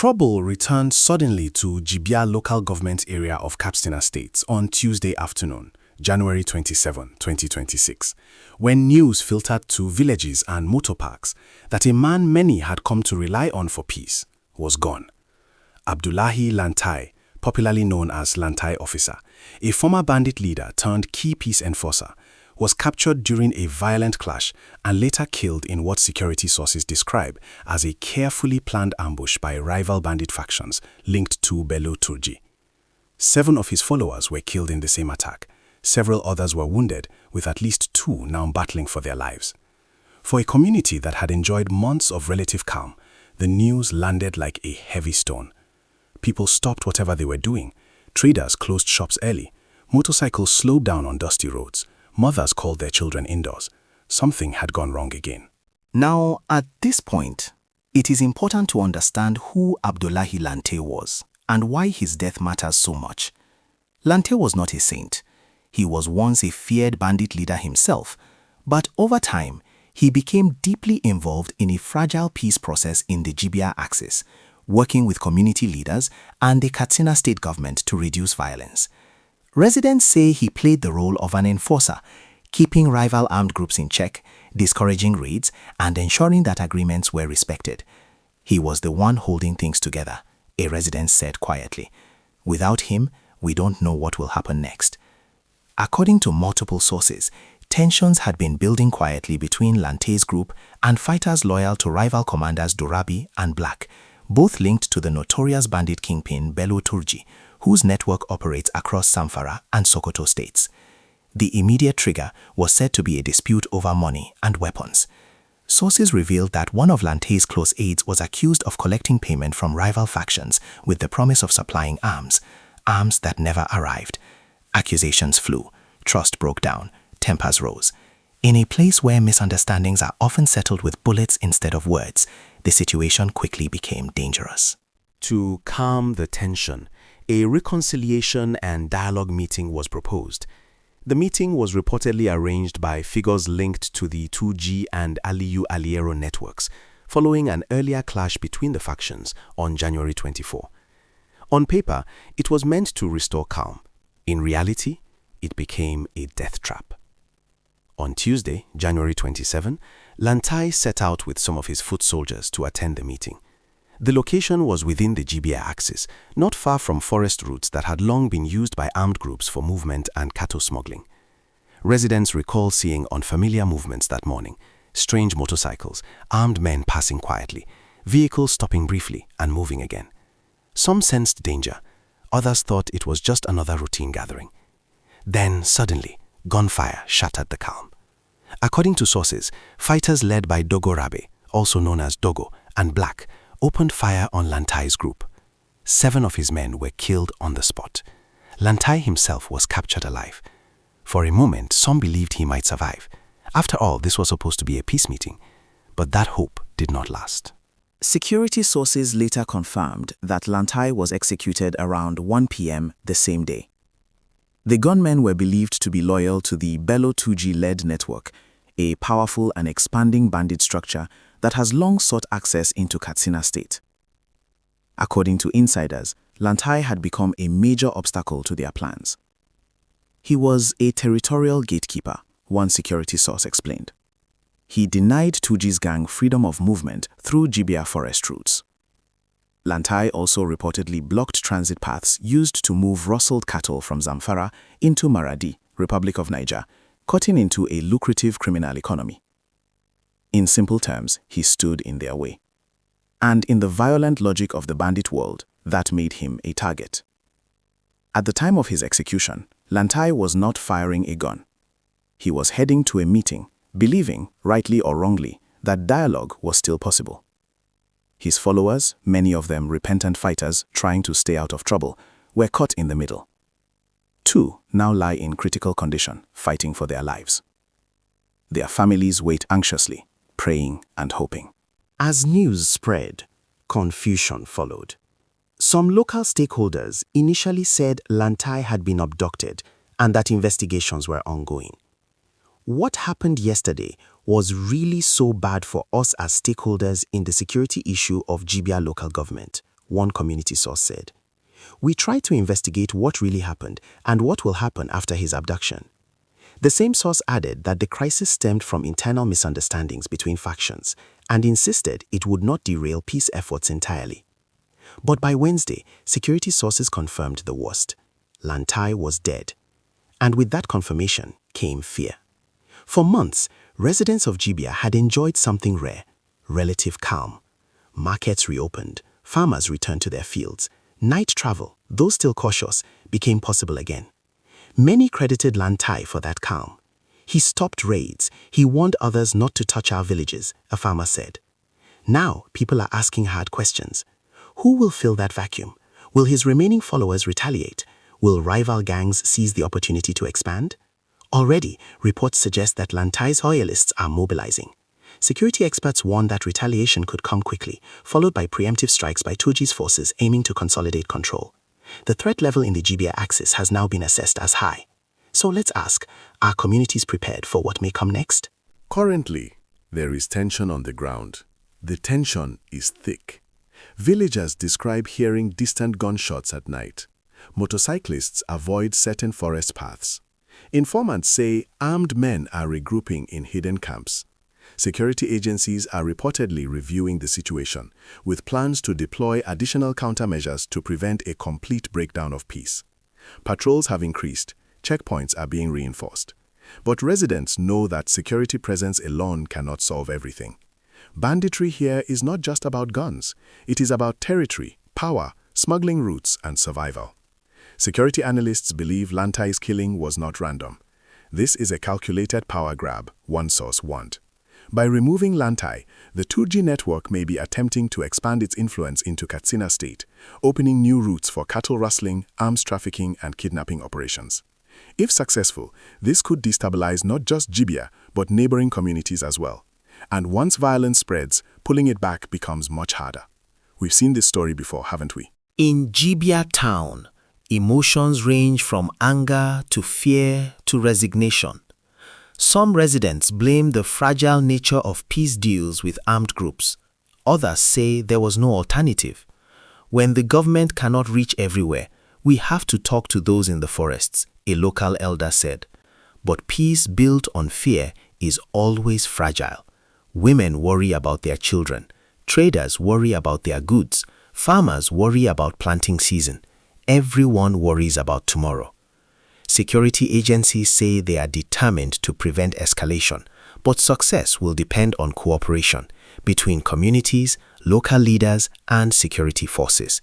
Trouble returned suddenly to Jibia local government area of Katsina State on Tuesday afternoon, January 27, 2026, when news filtered to villages and motor parks that a man many had come to rely on for peace was gone. Abdullahi Lantai, popularly known as Lantai Officer, a former bandit leader turned key peace enforcer, was captured during a violent clash and later killed in what security sources describe as a carefully planned ambush by rival bandit factions linked to Bello Turji. 7 of his followers were killed in the same attack. Several others were wounded, with at least 2 now battling for their lives. For a community that had enjoyed months of relative calm, the news landed like a heavy stone. People stopped whatever they were doing. Traders closed shops early. Motorcycles slowed down on dusty roads. Mothers called their children indoors. Something had gone wrong again. Now, at this point, it is important to understand who Abdullahi Lantai was and why his death matters so much. Lantai was not a saint. He was once a feared bandit leader himself, but over time, he became deeply involved in a fragile peace process in the Jibia axis, working with community leaders and the Katsina state government to reduce violence. Residents say he played the role of an enforcer, keeping rival armed groups in check, discouraging raids, and ensuring that agreements were respected. He was the one holding things together, a resident said quietly. Without him, we don't know what will happen next. According to multiple sources, tensions had been building quietly between Lantai's group and fighters loyal to rival commanders Durabi and Black, both linked to the notorious bandit kingpin Bello Turji, whose network operates across Zamfara and Sokoto states. The immediate trigger was said to be a dispute over money and weapons. Sources revealed that one of Lantai's close aides was accused of collecting payment from rival factions with the promise of supplying arms that never arrived. Accusations flew, trust broke down, tempers rose. In a place where misunderstandings are often settled with bullets instead of words, the situation quickly became dangerous. To calm the tension, a reconciliation and dialogue meeting was proposed. The meeting was reportedly arranged by figures linked to the 2G and Aliyu Aliero networks, following an earlier clash between the factions on January 24. On paper, it was meant to restore calm. In reality, it became a death trap. On Tuesday, January 27, Lantai set out with some of his foot soldiers to attend the meeting. The location was within the Jibia axis, not far from forest routes that had long been used by armed groups for movement and cattle smuggling. Residents recall seeing unfamiliar movements that morning, strange motorcycles, armed men passing quietly, vehicles stopping briefly and moving again. Some sensed danger, others thought it was just another routine gathering. Then, suddenly, gunfire shattered the calm. According to sources, fighters led by Dogo Rabe, also known as Dogo, and Black, opened fire on Lantai's group. 7 of his men were killed on the spot. Lantai himself was captured alive. For a moment, some believed he might survive. After all, this was supposed to be a peace meeting. But that hope did not last. Security sources later confirmed that Lantai was executed around 1 p.m. the same day. The gunmen were believed to be loyal to the Bello Turji-led network, a powerful and expanding bandit structure that has long sought access into Katsina state. According to insiders, Lantai had become a major obstacle to their plans. He was a territorial gatekeeper, one security source explained. He denied Turji's gang freedom of movement through Jibia forest routes. Lantai also reportedly blocked transit paths used to move rustled cattle from Zamfara into Maradi, Republic of Niger, cutting into a lucrative criminal economy. In simple terms, he stood in their way. And in the violent logic of the bandit world, that made him a target. At the time of his execution, Lantai was not firing a gun. He was heading to a meeting, believing, rightly or wrongly, that dialogue was still possible. His followers, many of them repentant fighters trying to stay out of trouble, were caught in the middle. 2 now lie in critical condition, fighting for their lives. Their families wait anxiously, praying and hoping. As news spread, confusion followed. Some local stakeholders initially said Lantai had been abducted and that investigations were ongoing. What happened yesterday was really so bad for us as stakeholders in the security issue of Jibia local government? one community source said. We tried to investigate what really happened and what will happen after his abduction. The same source added that the crisis stemmed from internal misunderstandings between factions and insisted it would not derail peace efforts entirely. But by Wednesday, security sources confirmed the worst. Lantai was dead. And with that confirmation came fear. For months, residents of Jibia had enjoyed something rare: relative calm. Markets reopened, farmers returned to their fields. Night travel, though still cautious, became possible again. Many credited Lantai for that calm. He stopped raids. He warned others not to touch our villages, a farmer said. Now, people are asking hard questions. Who will fill that vacuum? Will his remaining followers retaliate? Will rival gangs seize the opportunity to expand? Already, reports suggest that Lantai's loyalists are mobilizing. Security experts warn that retaliation could come quickly, followed by preemptive strikes by Turji's forces aiming to consolidate control. The threat level in the Jibia axis has now been assessed as high. So let's ask, are communities prepared for what may come next? Currently, there is tension on the ground. The tension is thick. Villagers describe hearing distant gunshots at night. Motorcyclists avoid certain forest paths. Informants say armed men are regrouping in hidden camps. Security agencies are reportedly reviewing the situation, with plans to deploy additional countermeasures to prevent a complete breakdown of peace. Patrols have increased, checkpoints are being reinforced. But residents know that security presence alone cannot solve everything. Banditry here is not just about guns. It is about territory, power, smuggling routes, and survival. Security analysts believe Lantai's killing was not random. This is a calculated power grab, one source warned. By removing Lantai, the Turji network may be attempting to expand its influence into Katsina state, opening new routes for cattle rustling, arms trafficking, and kidnapping operations. If successful, this could destabilize not just Jibia, but neighboring communities as well. And once violence spreads, pulling it back becomes much harder. We've seen this story before, haven't we? In Jibia town, emotions range from anger to fear to resignation. Some residents blame the fragile nature of peace deals with armed groups. Others say there was no alternative. When the government cannot reach everywhere, we have to talk to those in the forests, a local elder said. But peace built on fear is always fragile. Women worry about their children. Traders worry about their goods. Farmers worry about planting season. Everyone worries about tomorrow. Security agencies say they are determined to prevent escalation, but success will depend on cooperation between communities, local leaders, and security forces.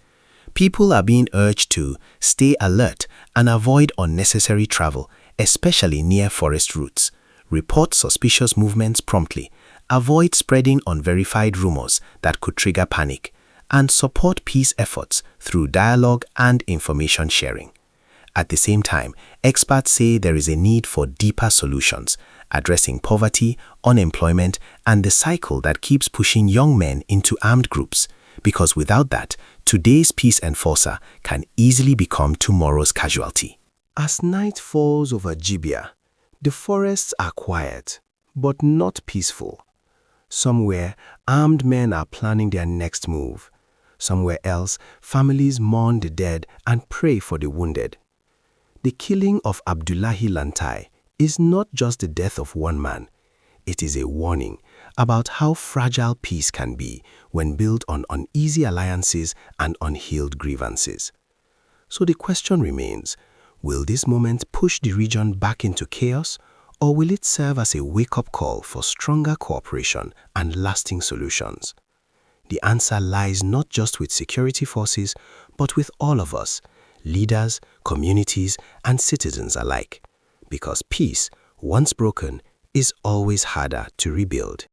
People are being urged to stay alert and avoid unnecessary travel, especially near forest routes. Report suspicious movements promptly, avoid spreading unverified rumors that could trigger panic, and support peace efforts through dialogue and information sharing. At the same time, experts say there is a need for deeper solutions, addressing poverty, unemployment, and the cycle that keeps pushing young men into armed groups, because without that, today's peace enforcer can easily become tomorrow's casualty. As night falls over Jibia, the forests are quiet, but not peaceful. Somewhere, armed men are planning their next move. Somewhere else, families mourn the dead and pray for the wounded. The killing of Abdullahi Lantai is not just the death of one man. It is a warning about how fragile peace can be when built on uneasy alliances and unhealed grievances. So the question remains, will this moment push the region back into chaos, or will it serve as a wake-up call for stronger cooperation and lasting solutions? The answer lies not just with security forces, but with all of us, leaders, communities, and citizens alike. Because peace, once broken, is always harder to rebuild.